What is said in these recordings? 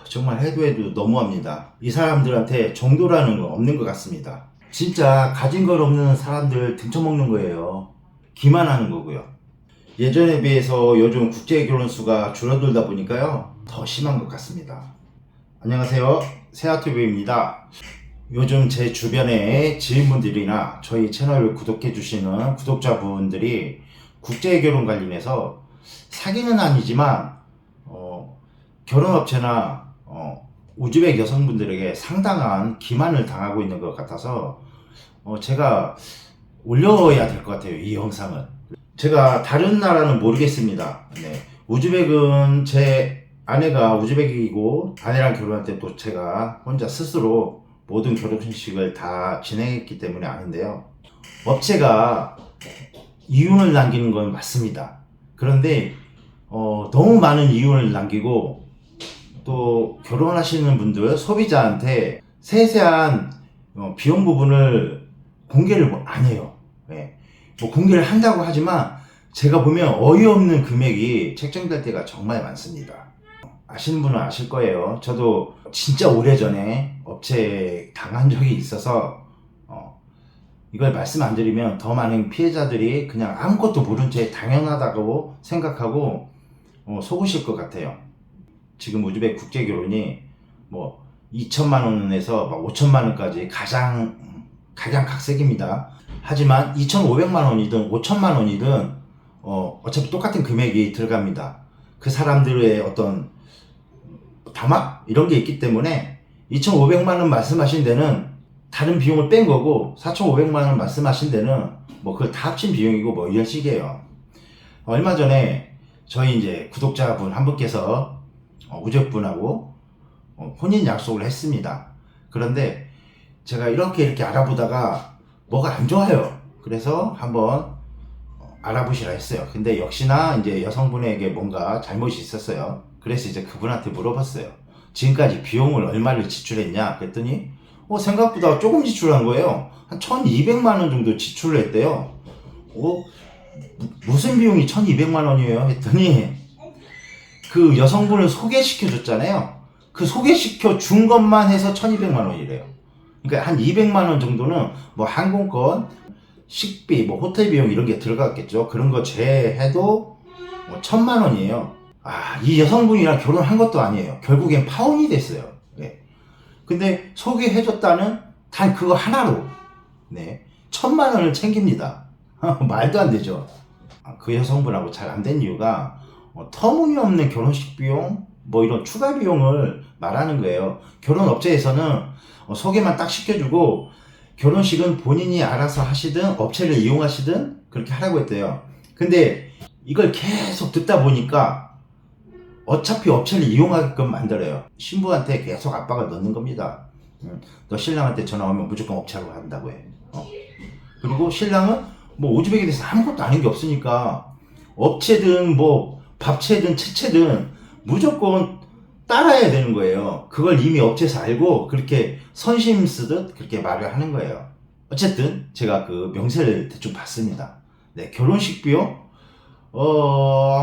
정말 해도 너무합니다. 이 사람들한테 정도라는 건 없는 것 같습니다. 진짜 가진 걸 없는 사람들 등쳐먹는 거예요. 기만하는 거고요. 예전에 비해서 요즘 국제 결혼 수가 줄어들다 보니까요, 더 심한 것 같습니다. 안녕하세요, 세아TV입니다. 요즘 제 주변에 지인분들이나 저희 채널을 구독해 주시는 구독자분들이 국제 결혼 관련해서 사기는 아니지만 결혼업체나 우즈벡 여성분들에게 상당한 기만을 당하고 있는 것 같아서 제가 올려야 될 것 같아요. 이 영상은 제가 다른 나라는 모르겠습니다. 네. 우즈벡은 제 아내가 우즈벡이고 아내랑 결혼할 때 또 제가 혼자 스스로 모든 결혼식을 다 진행했기 때문에 아는데요, 업체가 이윤을 남기는 건 맞습니다. 그런데 너무 많은 이윤을 남기고 또 결혼하시는 분들 소비자한테 세세한 비용 부분을 공개를 안 해요. 네. 뭐 공개를 한다고 하지만 제가 보면 어이없는 금액이 책정될 때가 정말 많습니다. 아시는 분은 아실 거예요. 저도 진짜 오래전에 업체에 당한 적이 있어서 이걸 말씀 안 드리면 더 많은 피해자들이 그냥 아무것도 모른 채 당연하다고 생각하고 속으실 것 같아요. 지금 우즈벡 국제 결혼이 뭐 2천만 원에서 막 5천만 원까지 가장 각색입니다. 하지만 2,500만 원이든 5천만 원이든 어차피 똑같은 금액이 들어갑니다. 그 사람들의 어떤 담합 이런 게 있기 때문에 2,500만 원 말씀하신 데는 다른 비용을 뺀 거고 4,500만 원 말씀하신 데는 뭐 그걸 다 합친 비용이고 뭐 이런 식이에요. 얼마 전에 저희 이제 구독자분 한 분께서 우즈벡 혼인 약속을 했습니다. 그런데 제가 이렇게 알아보다가 뭐가 안 좋아요. 그래서 한번 알아보시라 했어요. 근데 역시나 이제 여성분에게 뭔가 잘못이 있었어요. 그래서 이제 그분한테 물어봤어요. 지금까지 비용을 얼마를 지출했냐 그랬더니 생각보다 조금 지출한 거예요. 한 1,200만 원 정도 지출을 했대요. 무슨 비용이 1,200만 원이에요? 했더니 그 여성분을 소개시켜 줬잖아요. 그 소개시켜 준 것만 해서 1,200만 원이래요. 그러니까 한 200만 원 정도는 뭐 항공권, 식비, 뭐 호텔 비용 이런 게 들어갔겠죠. 그런 거 제해도 1,000만 원이에요. 이 여성분이랑 결혼한 것도 아니에요. 결국엔 파혼이 됐어요. 네. 근데 소개해줬다는 단 그거 하나로 1,000만 원을 챙깁니다. 말도 안 되죠. 그 여성분하고 잘 안 된 이유가 터무니없는 결혼식 비용 뭐 이런 추가 비용을 말하는 거예요. 결혼 업체에서는 소개만 딱 시켜주고 결혼식은 본인이 알아서 하시든 업체를 이용하시든 그렇게 하라고 했대요. 근데 이걸 계속 듣다 보니까 어차피 업체를 이용하게끔 만들어요. 신부한테 계속 압박을 넣는 겁니다. 너 신랑한테 전화 오면 무조건 업체로 한다고 해. 그리고 신랑은 뭐 우즈벡에 대해서 아무것도 아는 게 없으니까 업체든 뭐 밥체든 채채든 무조건 따라야 되는 거예요. 그걸 이미 업체에서 알고 그렇게 선심 쓰듯 그렇게 말을 하는 거예요. 어쨌든 제가 그 명세를 대충 봤습니다. 네, 결혼식 비용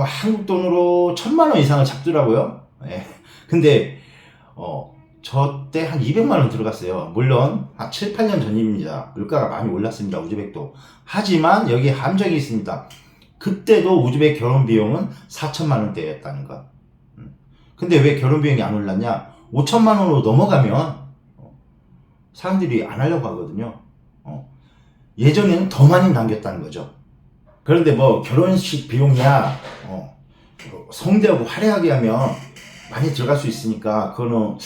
한국 돈으로 1,000만 원 이상을 잡더라고요. 네. 근데 저 때 한 200만 원 들어갔어요. 물론 한 7, 8년 전입니다. 물가가 많이 올랐습니다. 우즈벡도. 하지만 여기에 함정이 있습니다. 그때도 우즈벡 결혼 비용은 4천만 원대였다는 것. 근데 왜 결혼 비용이 안 올랐냐? 5천만 원으로 넘어가면 사람들이 안 하려고 하거든요. 예전에는 더 많이 남겼다는 거죠. 그런데 뭐 결혼식 비용이야 성대하고 화려하게 하면 많이 들어갈 수 있으니까 그거는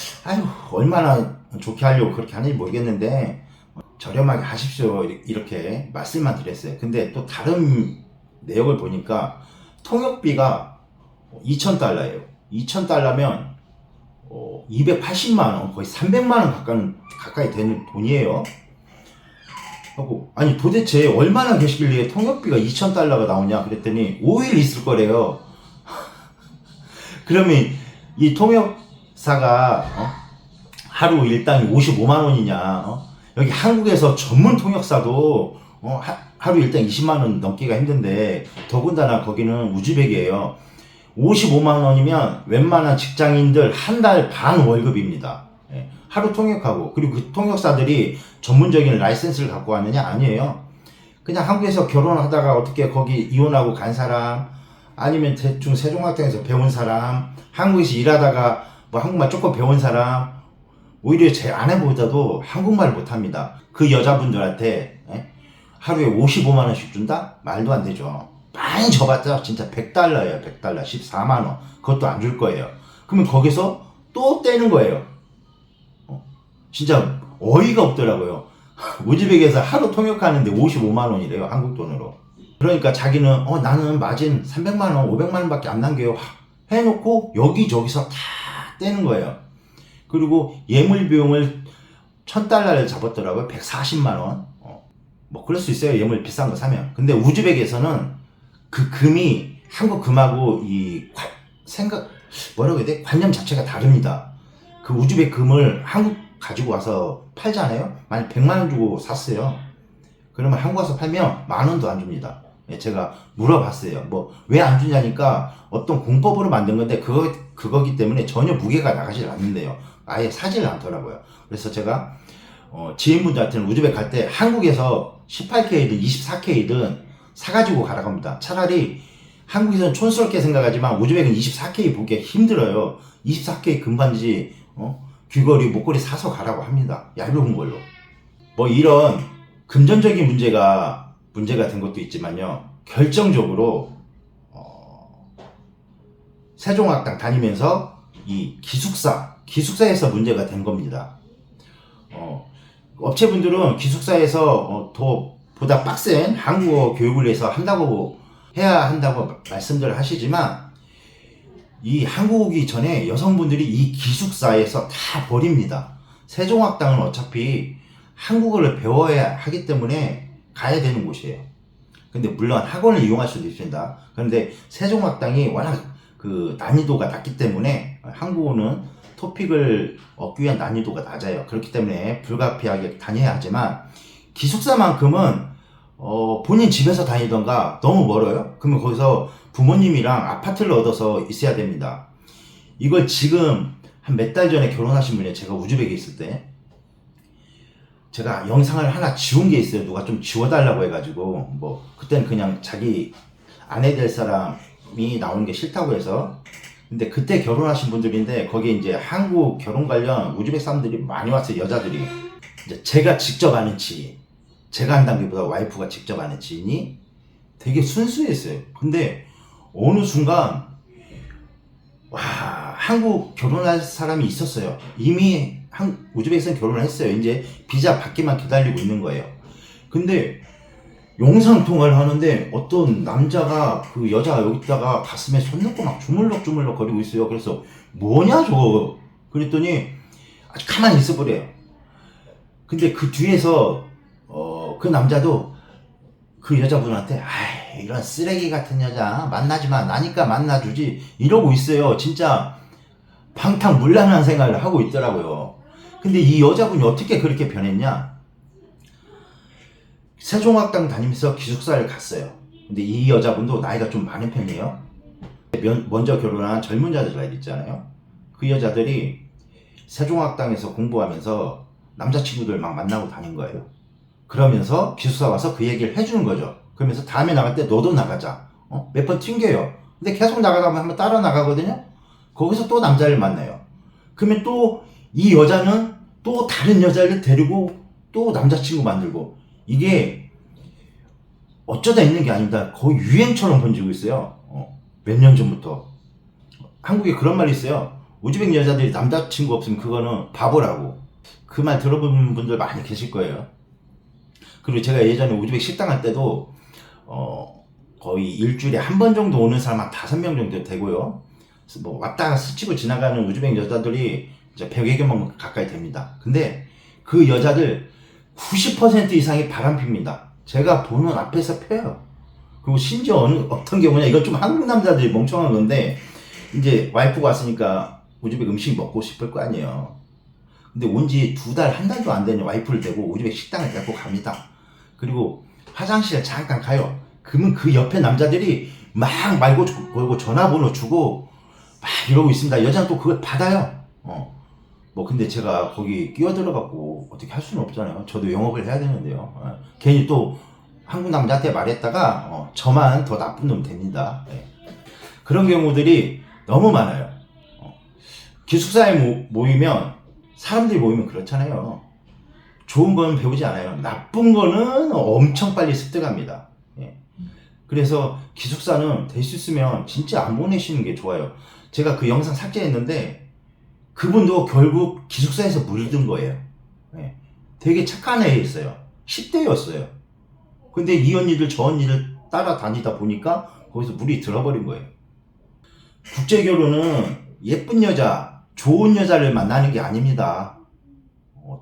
얼마나 좋게 하려고 그렇게 하는지 모르겠는데 저렴하게 하십시오 이렇게 말씀만 드렸어요. 근데 또 다른 내역을 보니까 통역비가 2,000달러예요. 2,000달러면 280만 원 거의 300만 원 가까이 되는 돈이에요. 아니 도대체 얼마나 계시길래 통역비가 2,000달러가 나오냐 그랬더니 5일 있을 거래요. 그러면 이 통역사가 하루 일당이 55만 원이냐 여기 한국에서 전문 통역사도 하루 일당 20만 원 넘기가 힘든데 더군다나 거기는 우즈벡이에요. 55만 원이면 웬만한 직장인들 한 달 반 월급입니다. 예, 하루 통역하고, 그리고 그 통역사들이 전문적인 라이센스를 갖고 왔느냐? 아니에요. 그냥 한국에서 결혼하다가 어떻게 거기 이혼하고 간 사람, 아니면 대충 세종학당에서 배운 사람, 한국에서 일하다가 뭐 한국말 조금 배운 사람, 오히려 제 아내보다도 한국말을 못합니다. 그 여자분들한테 하루에 55만 원씩 준다? 말도 안 되죠. 많이 줘봤자 진짜 100달러예요. 100달러. 14만 원. 그것도 안 줄 거예요. 그러면 거기서 또 떼는 거예요. 진짜 어이가 없더라고요. 우즈벡에서 하루 통역하는데 55만 원이래요. 한국 돈으로. 그러니까 자기는 나는 마진 300만 원, 500만 원밖에 안 남겨요. 해놓고 여기저기서 다 떼는 거예요. 그리고 예물 비용을 1000달러를 잡았더라고요. 140만 원. 뭐 그럴 수 있어요. 예물 비싼 거 사면. 근데 우즈벡에서는 그 금이 한국 금하고 뭐라고 해야 돼? 관념 자체가 다릅니다. 그 우즈벡 금을 한국 가지고 와서 팔잖아요. 만약 100만 원 주고 샀어요. 그러면 한국 와서 팔면 만 원도 안 줍니다. 제가 물어봤어요. 뭐 왜 안 주냐니까 어떤 공법으로 만든 건데 그거기 때문에 전혀 무게가 나가질 않는데요. 아예 사질 않더라고요. 그래서 제가 지인분들한테는 우즈벡 갈 때 한국에서 18K든 24K든 사가지고 가라고 합니다. 차라리 한국에서는 촌스럽게 생각하지만 우즈벡은 24K 보기가 힘들어요. 24K 금반지 귀걸이 목걸이 사서 가라고 합니다. 얇은 걸로. 뭐 이런 금전적인 문제가 된 것도 있지만요. 결정적으로 세종학당 다니면서 이 기숙사에서 문제가 된 겁니다. 업체분들은 기숙사에서 보다 빡센 한국어 교육을 해서 해야 한다고 말씀들 하시지만, 이 한국 오기 전에 여성분들이 이 기숙사에서 다 버립니다. 세종학당은 어차피 한국어를 배워야 하기 때문에 가야 되는 곳이에요. 근데 물론 학원을 이용할 수도 있습니다. 그런데 세종학당이 워낙 그 난이도가 낮기 때문에 한국어는 토픽을 얻기 위한 난이도가 낮아요. 그렇기 때문에 불가피하게 다녀야 하지만, 기숙사만큼은 본인 집에서 다니던가 너무 멀어요? 그러면 거기서 부모님이랑 아파트를 얻어서 있어야 됩니다. 이걸 지금 한 몇 달 전에 결혼하신 분이, 제가 우즈벡에 있을 때 제가 영상을 하나 지운 게 있어요. 누가 좀 지워달라고 해가지고, 뭐 그때는 그냥 자기 아내 될 사람이 나오는 게 싫다고 해서. 근데 그때 결혼하신 분들인데 거기에 이제 한국 결혼 관련 우즈벡 사람들이 많이 왔어요. 여자들이. 이제 제가 직접 아는 지인, 제가 한다기보다 와이프가 직접 아는 지인이 되게 순수했어요. 근데 어느 순간 한국 결혼할 사람이 있었어요. 이미 우즈벡에서는 결혼을 했어요. 이제 비자 받기만 기다리고 있는 거예요. 근데 영상통화를 하는데 어떤 남자가 그 여자 여기다가 가슴에 손 넣고 막 주물럭주물럭 거리고 있어요. 그래서 뭐냐 저거. 그랬더니 아주 가만히 있어버려요. 근데 그 뒤에서 그 남자도 그 여자분한테 이런 쓰레기 같은 여자 만나지마, 나니까 만나주지, 이러고 있어요. 진짜 방탕물란한 생활을 하고 있더라고요. 근데 이 여자분이 어떻게 그렇게 변했냐? 세종학당 다니면서 기숙사를 갔어요. 근데 이 여자분도 나이가 좀 많은 편이에요. 먼저 결혼한 젊은 여자들 있잖아요. 그 여자들이 세종학당에서 공부하면서 남자친구들 막 만나고 다닌 거예요. 그러면서 기숙사 와서 그 얘기를 해주는 거죠. 그러면서 다음에 나갈 때 너도 나가자. 몇 번 튕겨요. 근데 계속 나가다 보면 한번 따라 나가거든요. 거기서 또 남자를 만나요. 그러면 또 이 여자는 또 다른 여자를 데리고 또 남자친구 만들고, 이게 어쩌다 있는 게 아닙니다. 거의 유행처럼 번지고 있어요. 몇 년 전부터. 한국에 그런 말이 있어요. 우즈벡 여자들이 남자친구 없으면 그거는 바보라고. 그 말 들어본 분들 많이 계실 거예요. 그리고 제가 예전에 우즈벡 식당 할 때도 거의 일주일에 한 번 정도 오는 사람 한 5명 정도 되고요. 뭐 왔다가 스치고 지나가는 우즈벡 여자들이 이제 100여 명 가까이 됩니다. 근데 그 여자들 90% 이상이 바람핍니다. 제가 보는 앞에서 펴요. 그리고 심지어 어떤 경우냐, 이건 좀 한국 남자들이 멍청한 건데, 이제 와이프가 왔으니까 우즈벡 음식 먹고 싶을 거 아니에요. 근데 온 지 2달, 1달도 안 되는 와이프를 대고 우즈벡 식당을 데리고 갑니다. 그리고 화장실에 잠깐 가요. 그러면 그 옆에 남자들이 막 말고 걸고 전화번호 주고 막 이러고 있습니다. 여자는 또 그걸 받아요. 뭐 근데 제가 거기 끼어들어갖고 어떻게 할 수는 없잖아요. 저도 영업을 해야 되는데요. 괜히 또 한국 남자한테 말했다가 저만 더 나쁜 놈 됩니다. 예. 그런 경우들이 너무 많아요. 기숙사에 모이면 사람들이 모이면 그렇잖아요. 좋은 건 배우지 않아요. 나쁜 거는 엄청 빨리 습득합니다. 예. 그래서 기숙사는 될 수 있으면 진짜 안 보내시는 게 좋아요. 제가 그 영상 삭제했는데 그분도 결국 기숙사에서 물든 거예요. 예. 되게 착한 애였어요. 10대였어요. 근데 이 언니들 저 언니들 따라다니다 보니까 거기서 물이 들어버린 거예요. 국제결혼은 예쁜 여자, 좋은 여자를 만나는 게 아닙니다.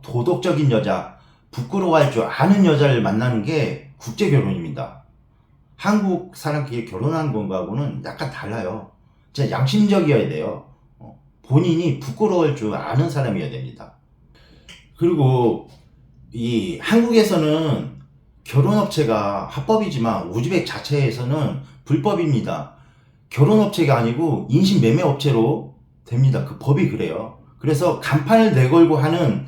도덕적인 여자, 부끄러워할 줄 아는 여자를 만나는 게 국제결혼입니다. 한국 사람끼리 결혼하는 건가하고는 약간 달라요. 진짜 양심적이어야 돼요. 본인이 부끄러워할 줄 아는 사람이어야 됩니다. 그리고 이 한국에서는 결혼업체가 합법이지만 우즈벡 자체에서는 불법입니다. 결혼업체가 아니고 인신매매업체로 됩니다. 그 법이 그래요. 그래서 간판을 내걸고 하는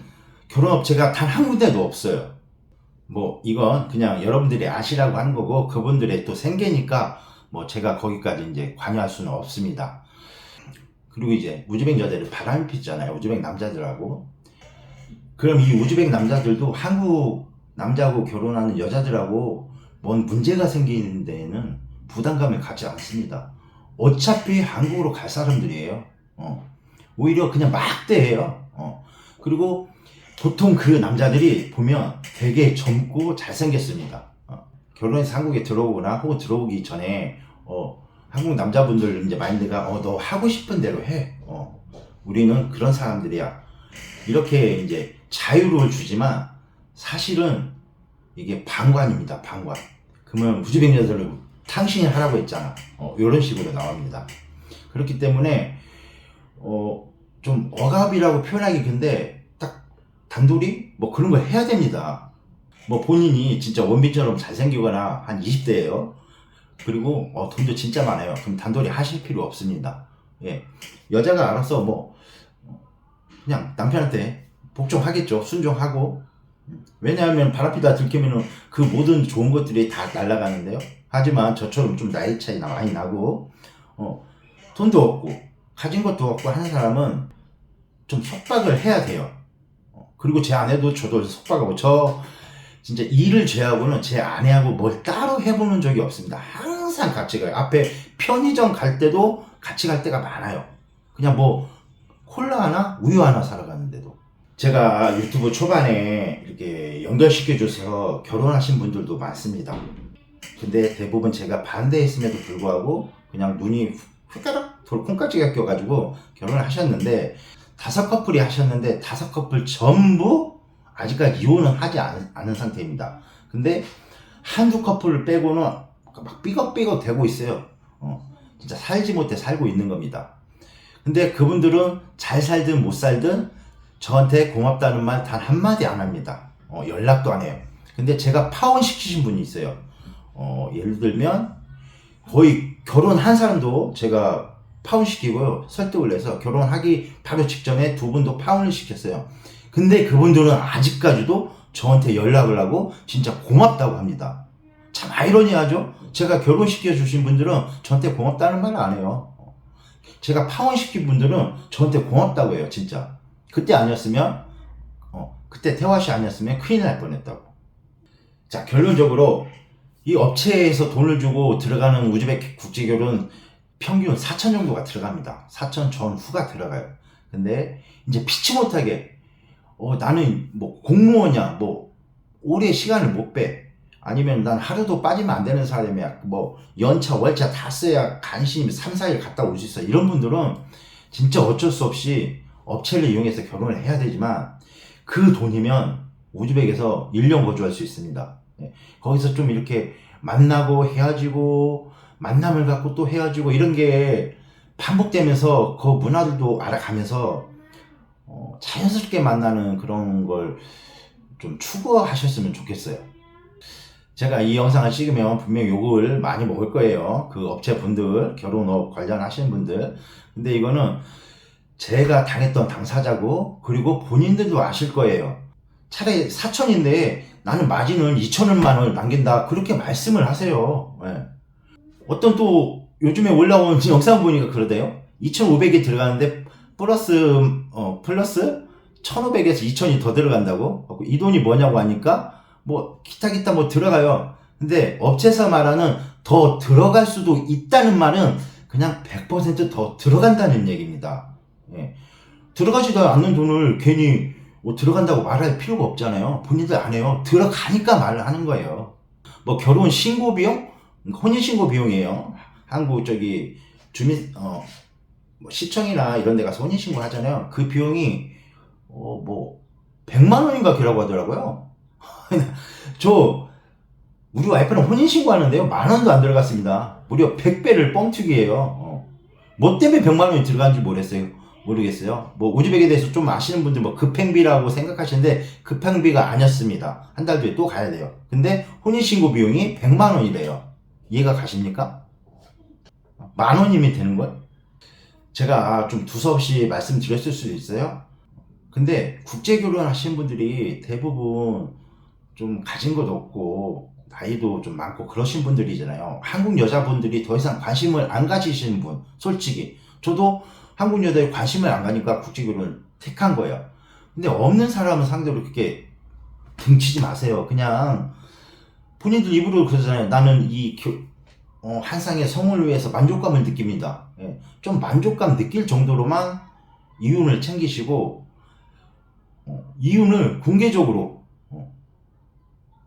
결혼업체가 단 한 군데도 없어요. 뭐 이건 그냥 여러분들이 아시라고 하는 거고 그분들의 또 생계니까 뭐 제가 거기까지 이제 관여할 수는 없습니다. 그리고 이제 우즈벡 여자들 바람이 피잖아요. 우즈벡 남자들하고. 그럼 이 우즈벡 남자들도 한국 남자하고 결혼하는 여자들하고 뭔 문제가 생기는 데에는 부담감을 갖지 않습니다. 어차피 한국으로 갈 사람들이에요. 오히려 그냥 막대해요. 그리고 보통 그 남자들이 보면 되게 젊고 잘생겼습니다. 결혼해서 한국에 들어오거나 혹은 들어오기 전에 한국 남자분들 이제 마인드가 너 하고 싶은 대로 해. 우리는 그런 사람들이야. 이렇게 이제 자유를 주지만 사실은 이게 방관입니다. 방관. 그러면 우즈벡 여자를 당신이 하라고 했잖아. 이런 식으로 나옵니다. 그렇기 때문에 좀 억압이라고 표현하기 근데 딱 단둘이 뭐 그런 걸 해야 됩니다. 뭐 본인이 진짜 원빈처럼 잘생기거나 한 20대예요. 그리고 돈도 진짜 많아요. 그럼 단둘이 하실 필요 없습니다. 예. 여자가 알아서 뭐 그냥 남편한테 복종하겠죠. 순종하고. 왜냐하면 바람피다 들키면은 그 모든 좋은 것들이 다 날아가는데요. 하지만 저처럼 좀 나이 차이 많이 나고 돈도 없고 가진 것도 없고 하는 사람은 좀 속박을 해야 돼요. 그리고 제 아내도 저도 속박하고 저 진짜 일을 제하고는 제 아내하고 뭘 따로 해보는 적이 없습니다. 항상 같이 가요. 앞에 편의점 갈 때도 같이 갈 때가 많아요. 그냥 뭐 콜라 하나 우유 하나 사러 갔는데도. 제가 유튜브 초반에 이렇게 연결시켜줘서 결혼하신 분들도 많습니다. 근데 대부분 제가 반대했음에도 불구하고 그냥 눈이 휘가락 돌콩깍지가 껴가지고 결혼을 하셨는데 5커플이 하셨는데 5커플 전부 아직까지 이혼은 하지 않은 상태입니다. 근데 한두 커플을 빼고는 막 삐걱삐걱 대고 있어요. 진짜 살지 못해 살고 있는 겁니다. 근데 그분들은 잘 살든 못 살든 저한테 고맙다는 말 단 한마디 안 합니다. 연락도 안 해요. 근데 제가 파혼시키신 분이 있어요. 예를 들면 거의 결혼한 사람도 제가 파혼시키고요. 설득을 해서 결혼하기 바로 직전에 두 분도 파혼을 시켰어요. 근데 그분들은 아직까지도 저한테 연락을 하고 진짜 고맙다고 합니다. 참 아이러니하죠? 제가 결혼시켜 주신 분들은 저한테 고맙다는 말을 안 해요. 제가 파혼시킨 분들은 저한테 고맙다고 해요. 진짜. 그때 아니었으면 그때 태화씨 아니었으면 큰일 날 뻔했다고. 자, 결론적으로 이 업체에서 돈을 주고 들어가는 우즈벡 국제결혼 평균 4천 정도가 들어갑니다. 4천 전후가 들어가요. 근데 이제 피치 못하게 나는 뭐 공무원이야, 뭐 오래 시간을 못 빼, 아니면 난 하루도 빠지면 안 되는 사람이야, 뭐 연차 월차 다 써야 간신히 3, 4일 갔다 올 수 있어. 이런 분들은 진짜 어쩔 수 없이 업체를 이용해서 결혼을 해야 되지만 그 돈이면 우즈벡에서 1년 거주할 수 있습니다. 거기서 좀 이렇게 만나고 헤어지고 만남을 갖고 또 헤어지고 이런 게 반복되면서 그 문화들도 알아가면서 자연스럽게 만나는 그런 걸 좀 추구하셨으면 좋겠어요. 제가 이 영상을 찍으면 분명 욕을 많이 먹을 거예요. 그 업체분들, 결혼업 관련하시는 분들. 근데 이거는 제가 당했던 당사자고, 그리고 본인들도 아실 거예요. 차라리 4천인데 나는 마진을 2천원만 원을 남긴다, 그렇게 말씀을 하세요. 예. 어떤 또 요즘에 올라온 영상 보니까 그러대요. 2,500이 들어가는데 플러스 1,500에서 2,000이 더 들어간다고. 이 돈이 뭐냐고 하니까 뭐 기타 뭐 들어가요. 근데 업체에서 말하는 더 들어갈 수도 있다는 말은 그냥 100% 더 들어간다는 얘기입니다. 예. 들어가지도 않는 돈을 괜히 뭐 들어간다고 말할 필요가 없잖아요. 본인들 안 해요. 들어가니까 말을 하는 거예요. 뭐 결혼 신고 비용, 혼인 신고 비용이에요. 한국 주민 뭐 시청이나 이런 데 가서 혼인 신고 하잖아요. 그 비용이 뭐 100만 원인가 그라고 하더라고요. 우리 와이프는 혼인 신고 하는데요, 10,000원도 안 들어갔습니다. 무려 100배를 뻥튀기예요. 뭐 때문에 100만 원이 들어간지 모르겠어요. 뭐 우즈벡에 대해서 좀 아시는 분들 뭐 급행비라고 생각하시는데 급행비가 아니었습니다. 한 달 뒤에 또 가야 돼요. 근데 혼인신고 비용이 100만 원이래요. 이해가 가십니까? 10,000원이면 되는 거예요? 제가 좀 두서없이 말씀드렸을 수도 있어요. 근데 국제결혼 하시는 분들이 대부분 좀 가진 것도 없고 나이도 좀 많고 그러신 분들이잖아요. 한국 여자분들이 더 이상 관심을 안 가지시는 분, 솔직히 저도 한국 여자에 관심을 안 가니까 국제결혼을 택한 거예요. 근데 없는 사람은 상대로 그렇게 등치지 마세요. 그냥 본인들 입으로 그러잖아요. 나는 한 쌍의 성을 위해서 만족감을 느낍니다. 예. 좀 만족감 느낄 정도로만 이윤을 챙기시고, 이윤을 공개적으로,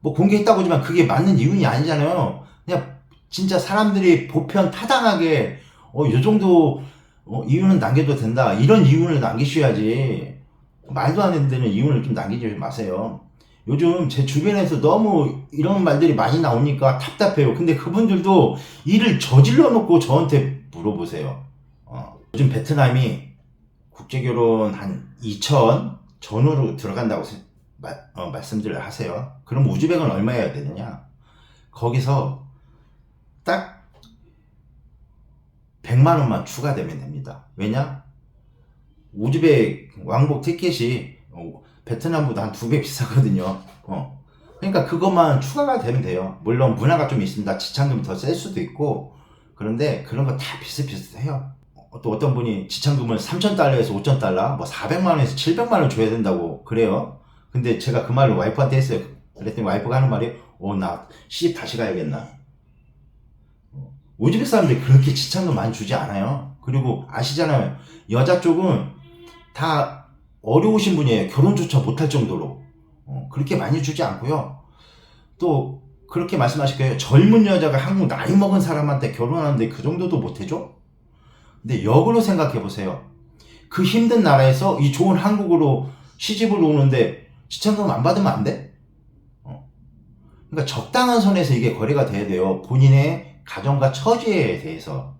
뭐 공개했다고 하지만 그게 맞는 이윤이 아니잖아요. 그냥 진짜 사람들이 보편 타당하게 이 정도 이윤은 남겨도 된다, 이런 이윤을 남기셔야지. 말도 안 되는 이윤을 좀 남기지 마세요. 요즘 제 주변에서 너무 이런 말들이 많이 나오니까 답답해요. 근데 그분들도 일을 저질러 놓고 저한테 물어보세요. 요즘 베트남이 국제결혼 한 2천 전후로 들어간다고 말씀들을 하세요. 그럼 우즈벡은 얼마 해야 되느냐? 거기서 딱 100만 원만 추가되면 됩니다. 왜냐? 우즈벡 왕복 티켓이 베트남보다 한 2배 비싸거든요. 그러니까 그것만 추가가 되면 돼요. 물론 문화가 좀 있습니다. 지참금이 더 셀 수도 있고. 그런데 그런 거 다 비슷비슷해요. 또 어떤 분이 지참금을 3,000달러에서 5,000달러, 뭐 400만 원에서 700만 원 줘야 된다고 그래요. 근데 제가 그 말을 와이프한테 했어요. 그랬더니 와이프가 하는 말이 나 시집 다시 가야겠나. 우즈벡 사람들이 그렇게 지참금 많이 주지 않아요. 그리고 아시잖아요. 여자 쪽은 다 어려우신 분이에요. 결혼조차 못할 정도로. 그렇게 많이 주지 않고요. 또 그렇게 말씀하실 거예요. 젊은 여자가 한국 나이 먹은 사람한테 결혼하는데 그 정도도 못해줘? 근데 역으로 생각해 보세요. 그 힘든 나라에서 이 좋은 한국으로 시집을 오는데 지참금 안 받으면 안 돼? 그러니까 적당한 선에서 이게 거래가 돼야 돼요. 본인의 가정과 처지에 대해서.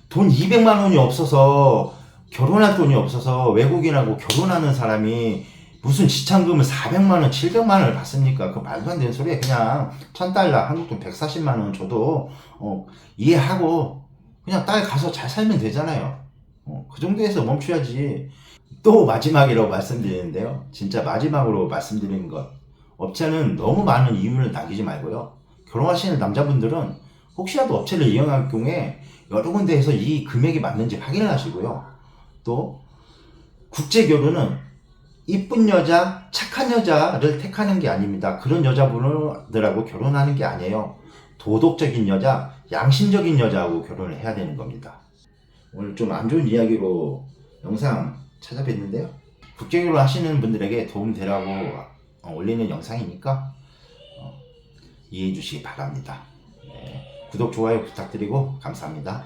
돈 200만 원이 없어서, 결혼할 돈이 없어서 외국인하고 결혼하는 사람이 무슨 지참금을 400만 원, 700만 원을 받습니까? 그 말도 안 되는 소리에 그냥 1,000달러, 한국 돈 140만 원 줘도 이해하고 그냥 딸 가서 잘 살면 되잖아요. 그 정도에서 멈춰야지. 또 마지막이라고 말씀드리는데요. 진짜 마지막으로 말씀드리는 것. 업체는 너무 많은 이윤을 남기지 말고요. 결혼하시는 남자분들은 혹시라도 업체를 이용할 경우에 여러 군데에서 이 금액이 맞는지 확인을 하시고요. 또 국제결혼은 이쁜 여자, 착한 여자를 택하는 게 아닙니다. 그런 여자분들하고 결혼하는 게 아니에요. 도덕적인 여자, 양심적인 여자하고 결혼을 해야 되는 겁니다. 오늘 좀 안 좋은 이야기로 영상 찾아뵀는데요. 국제결혼 하시는 분들에게 도움되라고 올리는 영상이니까 이해해 주시기 바랍니다. 네. 구독, 좋아요 부탁드리고 감사합니다.